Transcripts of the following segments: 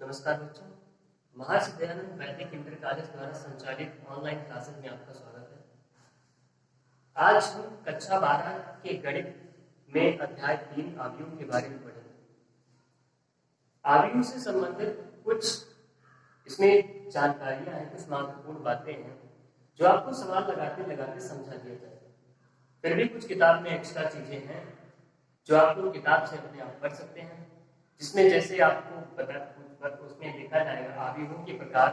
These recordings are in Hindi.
नमस्कार बच्चों, महर्षि दयानंद वैदिक इंटर कॉलेज द्वारा संचालित ऑनलाइन क्लासेस में आपका स्वागत है। आज हम कक्षा 12 के गणित में अध्याय 3 आव्यूह के बारे में पढ़ेंगे। आव्यूह से संबंधित कुछ इसमें जानकारियां हैं, कुछ महत्वपूर्ण बातें हैं जो आपको सवाल लगाते लगाते समझा दिया जाएगा। फिर भी कुछ किताब में एक्स्ट्रा चीजें हैं जो आपको किताब से अपने आप पढ़ सकते हैं, जिसमें जैसे आपको पता उसमें लिखा जाएगा आव्यूहों के प्रकार,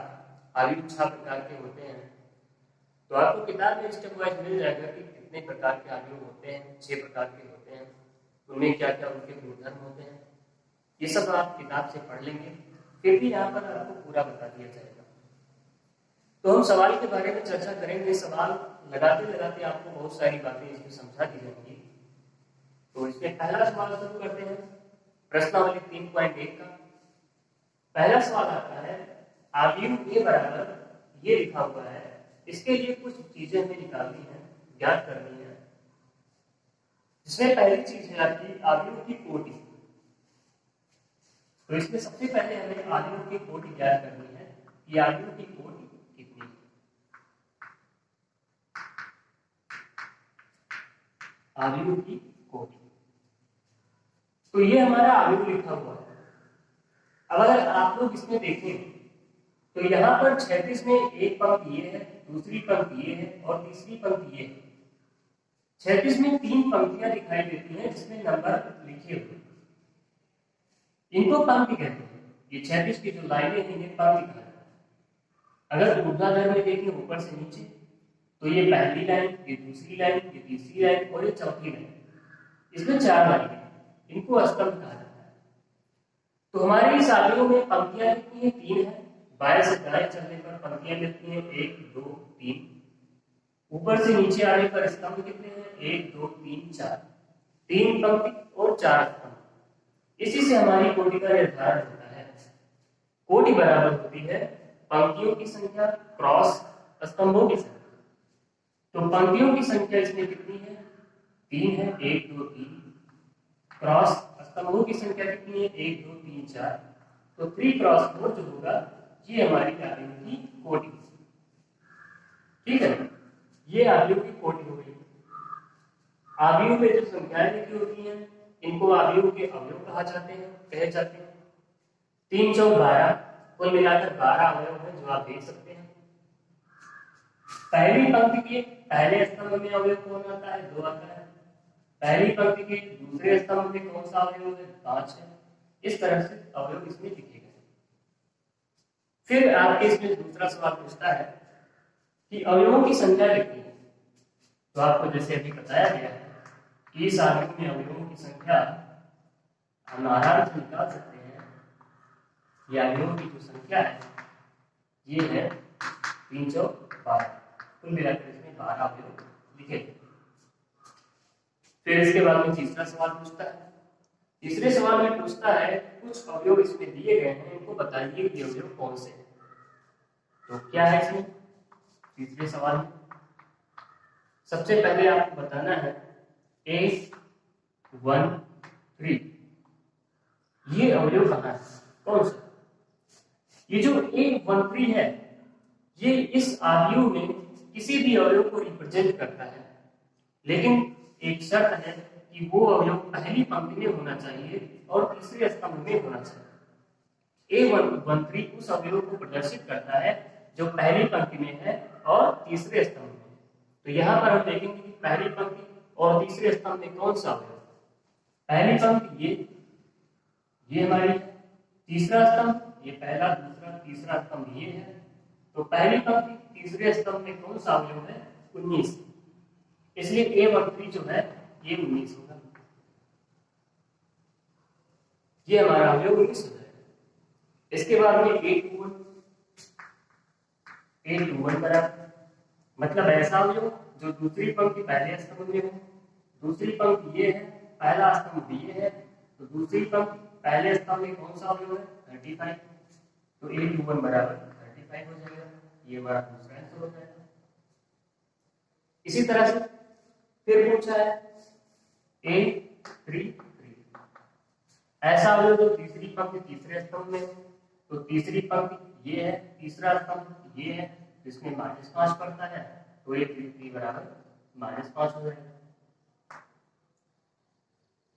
आव्यूह 6 प्रकार के होते हैं। तो आपको किताब में स्टेप वाइज मिल जाएगा कि कितने प्रकार के आव्यूह होते हैं, 6 प्रकार के होते हैं, उनमें क्या क्या उनके गुणधर्म होते हैं। ये सब आप किताब से पढ़ लेंगे, फिर भी यहाँ पर आपको पूरा बता दिया जाएगा। तो हम सवाल के बारे में चर्चा करेंगे। सवाल लगाते लगाते आपको बहुत सारी बातें इसमें समझा दी जाएंगी। तो इसमें पहला सवाल शुरू करते हैं प्रश्नावली 3.1 का। पहला सवाल आता है, आव्यूह ए बराबर ये लिखा हुआ है, इसके लिए कुछ चीजें हमें निकालनी है, ज्ञात करनी है। जिसमें पहली चीज है आपकी आव्यूह की कोटि। तो इसमें सबसे पहले हमें आव्यूह की कोटि ज्ञात करनी है कि आव्यूह की कोटि कितनी है। आव्यूह की कोटि, तो ये हमारा आव्यूह लिखा हुआ है। अब अगर आप लोग इसमें देखें तो यहाँ पर 36 में एक पंक्ति ये है, दूसरी पंक्ति ये है और तीसरी पंक्ति ये है। 36 में 3 पंक्तियां दिखाई देती हैं जिसमें नंबर लिखे हुए, इनको पंक्ति कहते हैं। ये 36 की जो लाइनें हैं इन्हें पंक्ति कहते हैं। अगर ऊर्ध्वाधर में देखें ऊपर से नीचे, तो ये पहली लाइन, ये दूसरी लाइन, ये तीसरी लाइन और ये चौथी लाइन, इसमें 4 लाइनें, इनको स्तंभ कहा जाता है। तो हमारे इस आव्यूह में पंक्तियां कितनी है? 3 है। बाएं से दाएं चलने पर पंक्तियां कितनी है? 1 2 3। ऊपर से नीचे आने पर स्तंभ कितने हैं? 1 2 3 4। 3 पंक्ति और 4 स्तंभ। इसी से हमारी कोटि का निर्धारण होता है। कोटि बराबर होती है पंक्तियों की संख्या क्रॉस स्तंभों की संख्या। तो पंक्तियों की संख्या इसमें कितनी है? 3 है, 1 2 3। क्रॉस स्तंभों की संख्या कितनी है? 1 2 3 4। तो 3 क्रॉस 4 जो होगा ये हमारी आव्यूह की कोटि। ठीक है, ये आव्यूह की कोटि हो गई। आव्यूह में जो संख्याएं लिखी होती हैं इनको आव्यूह के अवयव कहे जाते हैं। 3 4 12, कुल मिलाकर 12 अवयव हैं जो आप देख सकते हैं। पहली पंक्ति के पहले स्तंभ में अवयव कौन आता है? 2 आता है। पहली पंक्ति के दूसरे स्तंभ में कौन सा अवयव है? 5 है। इस तरह से अवयव इसमें लिखे गए। फिर आपके इसमें दूसरा सवाल पूछता है कि अवयवों की संख्या कितनी है। तो आपको जैसे अभी बताया गया है कि इस आव्यूह में अवयवों की संख्या हम आराम से निकाल सकते हैं। ये अवयवों की जो संख्या है ये है 3 4 12। कुल मिलाकर इसमें 12 अवयव लिखे गए। फिर इसके बाद में तीसरा सवाल पूछता है। तीसरे सवाल में पूछता है कुछ अवयव इसमें दिए गए हैं, इनको बताइए कि अवयव कौन से हैं। तो क्या है इसमें तीसरे सवाल में? सबसे पहले आपको बताना है A13, ये अवयव कहाँ है, कौन सा? ये जो A13 है ये इस आव्यूह में किसी भी अवयव को रिप्रेजेंट करता है, लेकिन एक शर्त है कि वो अवयव पहली पंक्ति में होना चाहिए और तीसरे स्तंभ में होना चाहिए। A13 उस अवयव को प्रदर्शित करता है जो पहली पंक्ति में है और तीसरे स्तंभ में। तो यहाँ पर हम देखेंगे कि पहली पंक्ति और तीसरे स्तंभ में कौन सा अवयव? पहली पंक्ति ये हमारी है। तीसरा स्तंभ ये पहला, दूसरा, तीसरा स्तंभ ये है। तो पहली पंक्ति तीसरे स्तंभ में कौन सा अवयव है? 19। इसलिए A13 जो है ये 19 होगा। ये हमारा अवयव 19 हो जाएगा। इसके बाद में A21 बराबर, मतलब ऐसा अवयव जो दूसरी पंक्ति पहले स्तंभ में हो, दूसरी पंक्ति ये है, पहला स्तंभ ये है, तो दूसरी पंक्ति पहले स्तंभ में कौन सा अवयव है? 35। तो A21 बराबर 35 हो जाएगा। ये हमारा दूसरा आंसर हो जाएगा। इसी तरह से फिर पूछा है A33, ऐसा अवयव जो तीसरी पंक्ति तीसरे स्तंभ में, तो तीसरी पंक्ति ये है, तीसरा स्तंभ ये है, जिसमें -5 पड़ता है, तो एक -3 बराबर -5 हो जाएगा।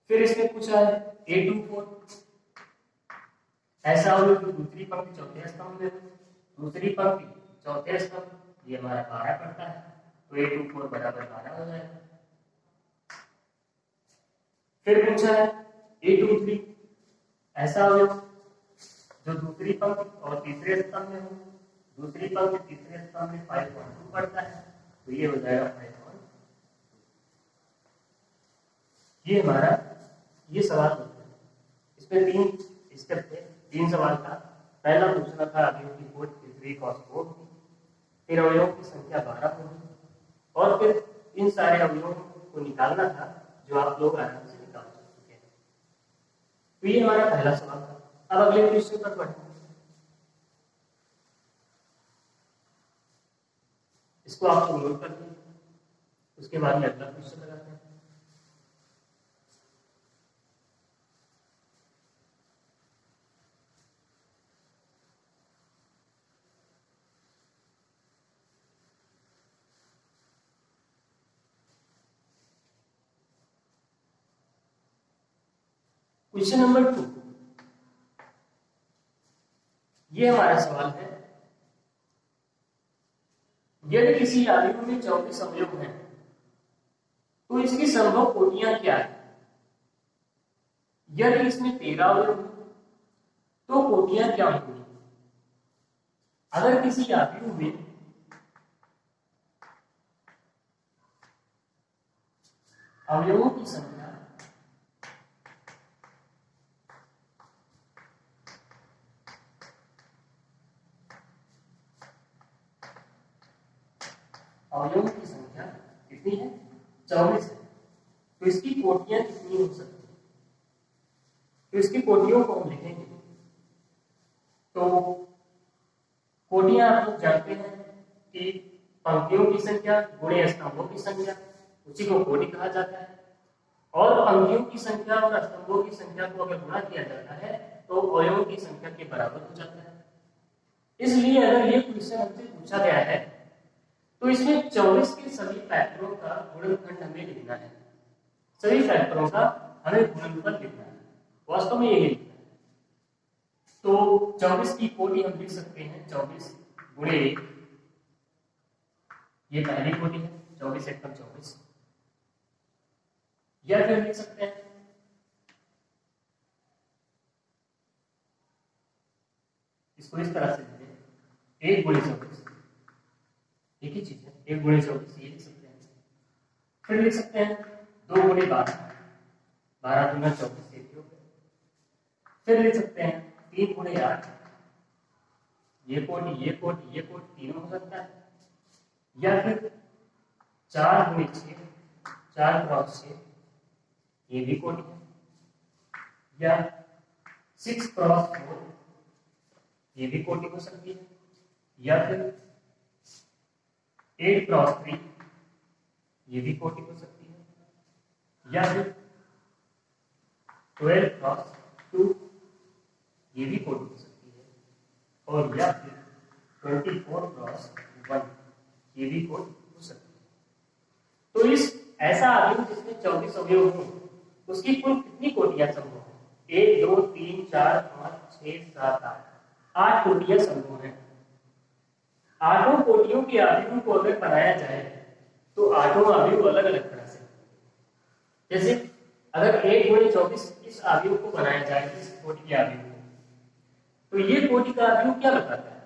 फिर इसमें पूछा है A24 ऐसा अवयव जो दूसरी पंक्ति चौथे स्तंभ में, दूसरी पंक्ति चौथे स्तंभ, ये हमारा 12 पड़ता है, तो A24 बराबर 12 हो जाएगा। फिर पूछा है A23 ऐसा अवयव जो दूसरी पंक्ति और तीसरे स्तंभ में हो, दूसरी पंक्ति तीसरे स्तंभ में 5.2 पड़ता है, तो ये हो जाएगा 5.2। ये हमारा ये सवाल होता है। इसमें 3 स्टेप थे, 3 सवाल था। पहला पूछना था अवयव की कोट, फिर cos 4, फिर अवयवों की संख्या 12 होगी, और फिर इन सारे अवयवों को निकालना था जो आप लोग आराम से निकाल सकते हैं। तो ये हमारा पहला सवाल था। अब अगले क्वेश्चन पर बढ़ते हैं। इसको आप लोग नोट कर लीजिए, उसके बाद में अगला क्वेश्चन लगाते हैं। क्वेश्चन नंबर 2, ये हमारा सवाल है, यदि किसी आयु में 24 अवयव हैं तो इसकी संभव कोटियां क्या है? यदि इसमें 13 अवयव तो कोटियां क्या होंगी? अगर किसी आयु में अवयवों की संख्या अवयवों की संख्या कितनी है? 24 है। तो इसकी कोटियां कितनी हो सकती है? तो इसकी कोटियों को हम लिखेंगे। तो कोटियां आप लोग जानते हैं कि पंक्तियों की संख्या गुणे स्तंभों की संख्या, उसी को कोटि कहा जाता है। और पंक्तियों की संख्या और स्तंभों की संख्या को अगर गुणा किया जाता है तो अवयवों की संख्या के बराबर हो जाता है। इसलिए अगर ये क्वेश्चन हमसे पूछा गया है तो इसमें 24 के सभी फैक्टरों का गुणनखंड हमें लिखना है। सभी फैक्टरों का हमें गुणनफल लिखना है, वास्तव में यही लिखना है। तो 24 की कोटि हम लिख सकते हैं 24 गुणे 1, ये पहली कोटि है 24 एकम 24। या फिर लिख सकते हैं इसको इस तरह से लिखें, 1 गुणे 24, एक ही चीज है, 1 गुणे 24 ये लिख सकते हैं। फिर लिख सकते हैं 2 गुणे 12, 12 गुना 24 ये भी हो गया। फिर लिख सकते हैं 3 गुणे 8, ये कोटि ये कोटि ये कोटि तीनों हो सकता है। या फिर 4 गुणे 6, 4 क्रॉस 6 ये भी कोटि है। या 6 क्रॉस 4 ये भी कोटि हो सकती है। या फिर 8 क्रॉस 3 ये भी कोटि हो सकती है। या फिर 12 क्रॉस 2 ये भी कोटि हो सकती है। और या फिर 24 क्रॉस 1 ये भी कोटि हो सकती है। तो इस ऐसा अवयव जिसमें 24 अवयव हो उसकी कुल कितनी कोटियां संभव है? 1 2 3 4 5 6 7 8 कोटियां संभव है। आठों कोटियों के अवयवों को अगर बनाया जाए तो आठों अवयव अलग अलग तरह से, जैसे अगर 1 गुणे 24 इस अवयव को बनाया जाए, इस कोटि के अवयव को, तो ये कोटि का अवयव क्या बताता है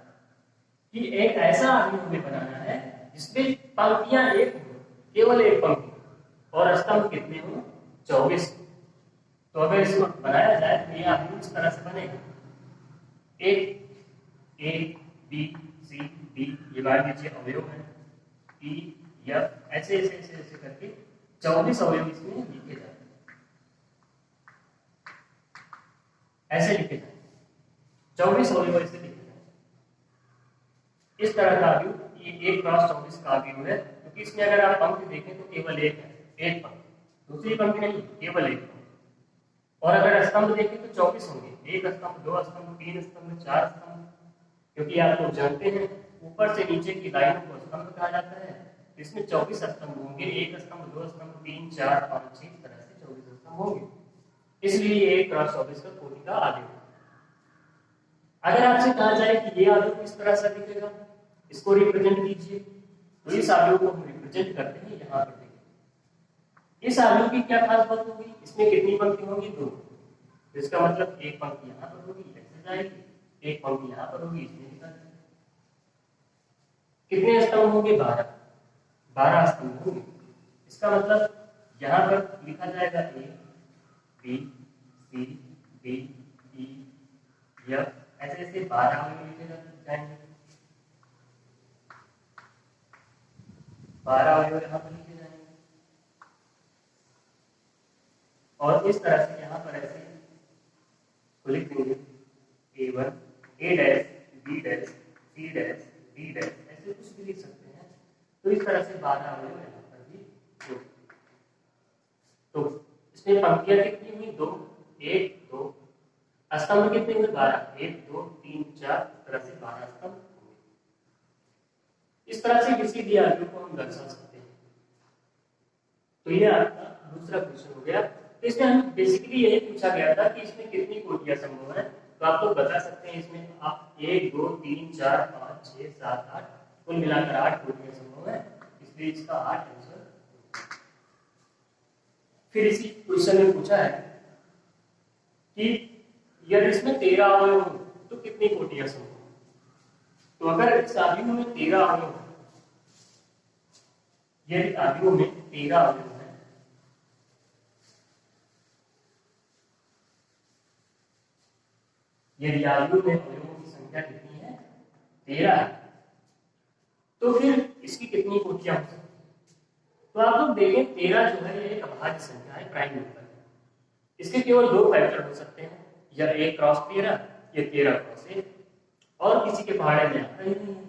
कि एक ऐसा अवयव हमें बनाना है जिसमें पंक्तियां एक हो, केवल एक पंक्ति, और स्तंभ कितने हो? 24। तो अगर इसको बनाया जाए तो यह अवयव इस तरह से बनेगा, ए बी सी डी, ये मान लीजिए अवयव है, ई एफ, ऐसे ऐसे ऐसे ऐसे करके 24 अवयव इसमें लिखे जाते हैं, ऐसे लिखे जाते हैं 24 अवयव ऐसे लिखे जाते हैं। इस तरह का अवयव ये 1 क्रॉस 24 का अवयव है, क्योंकि इसमें अगर आप पंक्ति देखें तो केवल एक है, एक पंक्ति, दूसरी पंक्ति नहीं, केवल एक पंक्ति। और अगर स्तंभ देखें तो 24 होंगे, 1 स्तंभ, 2 स्तंभ, 3 स्तंभ, 4 स्तंभ, क्योंकि आप लोग जानते हैं ऊपर से नीचे की लाइन को स्तंभ कहा जाता है। तो इसमें 24 स्तंभ होंगे, 1 स्तंभ, 2 स्तंभ, 3, 4, 5, 6, इस तरह से 24 स्तंभ होंगे। इसलिए 1 क्रॉस 24 का कोटि का आव्यूह। अगर आपसे कहा जाए कि ये आव्यूह किस तरह से दिखेगा, इसको रिप्रेजेंट कीजिए, तो इस आव्यूह को हम रिप्रेजेंट करते हैं यहाँ पर। इस आव्यूह की क्या खास बात होगी, इसमें कितनी पंक्ति होंगी, 2। तो इसका मतलब एक पंक्ति यहाँ पर होगी, ऐसे जाएगी, एक पंक्ति यहाँ पर होगी, इसमें लिखा जाएगा। कितने स्तंभ होंगे, 12 स्तंभ होंगे। इसका मतलब यहाँ पर लिखा जाएगा ए, बी, सी, डी, ई, एफ, ऐसे ऐसे 12 लिखे जाएंगे। 12 अवयव यहाँ पर लिखे जाएंगे और इस तरह से यहाँ पर ऐसे लिख देंगे A1, A dash, B dash, C dash, D dash, ऐसे कुछ भी लिख सकते हैं। तो इस तरह से 12 अवयव यहाँ पर भी हो। तो इसमें पंक्तियां कितनी हुई, 2, 1, 2, स्तंभ कितने हुए, 12, 1, 2, 3, 4, इस तरह से 12 स्तंभ होंगे। इस तरह से किसी भी आव्यूह को हम दर्शा सकते हैं। तो ये आपका दूसरा क्वेश्चन हो गया। तो इसमें हम बेसिकली यही पूछा गया था कि इसमें कितनी कोटियां संभव है। तो आप लोग बता सकते हैं इसमें आप 1, 2, 3, 4, 5, 6, 7, 8, कुल मिलाकर 8 कोटियां संभव है, इसलिए इसका 8 आंसर। फिर इसी क्वेश्चन में पूछा है कि यदि इसमें 13 अवयव हो तो कितनी कोटियां संभव है। तो अगर इस आव्यूह में 13 अवयव है, यदि आव्यूह में 13 अवयव है, यदि आव्यूह में अवयवों की संख्या कितनी है, 13 है, तो फिर इसकी कितनी कोटियां हो सकती है। तो आप लोग देखें 13 जो है ये एक अभाज्य संख्या है, प्राइम नंबर है। इसके केवल 2 फैक्टर हो सकते हैं, या 1 क्रॉस 13 या 13 क्रॉस 1, और किसी के पहाड़े में आता ही नहीं है।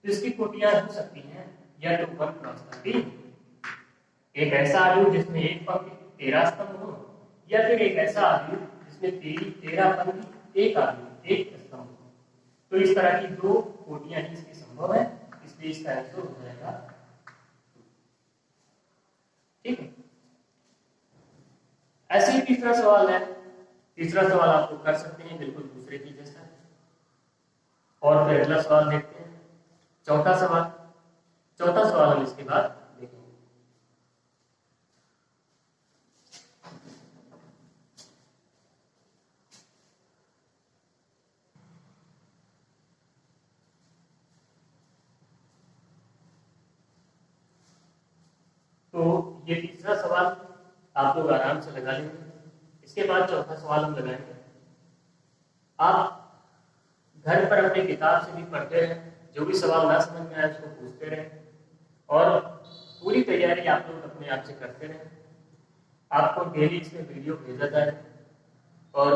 तो इसकी कोटियां हो सकती हैं या तो 1 क्रॉस 13, एक ऐसा आव्यूह जिसमें एक पंक्ति 13 स्तंभ हो, या फिर एक ऐसा आव्यूह जिसमें 13 पंक्ति एक आव्यूह एक स्तंभ हो। तो इस तरह की 2 कोटियां ही इसकी संभव है, इसलिए इसका आंसर हो जाएगा। ठीक है, ऐसे ही तीसरा सवाल है। तीसरा सवाल आप लोग कर सकते हैं बिल्कुल दूसरे की जैसा। और फिर अगला सवाल देखते हैं, चौथा सवाल हम इसके बाद देखेंगे। तो ये तीसरा सवाल आप लोग आराम से लगा लेंगे। इसके बाद चौथा सवाल हम लगाएंगे। आप घर पर अपने किताब से भी पढ़ते रहें, जो भी सवाल ना समझ में आए उसको पूछते रहें, और पूरी तैयारी आप लोग अपने आप से करते रहें। आपको डेली इसमें वीडियो भेजा जाए, और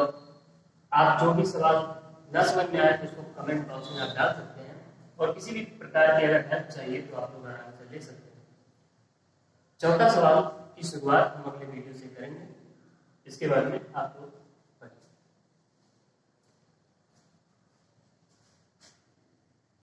आप जो भी सवाल न समझ में आए तो उसको कमेंट बॉक्स में आप डाल सकते हैं, और किसी भी प्रकार की अगर हेल्प चाहिए तो आप लोग आराम से ले सकते हैं। चौथा सवाल की शुरुआत हम अगले वीडियो से करेंगे, इसके बारे में आप लोग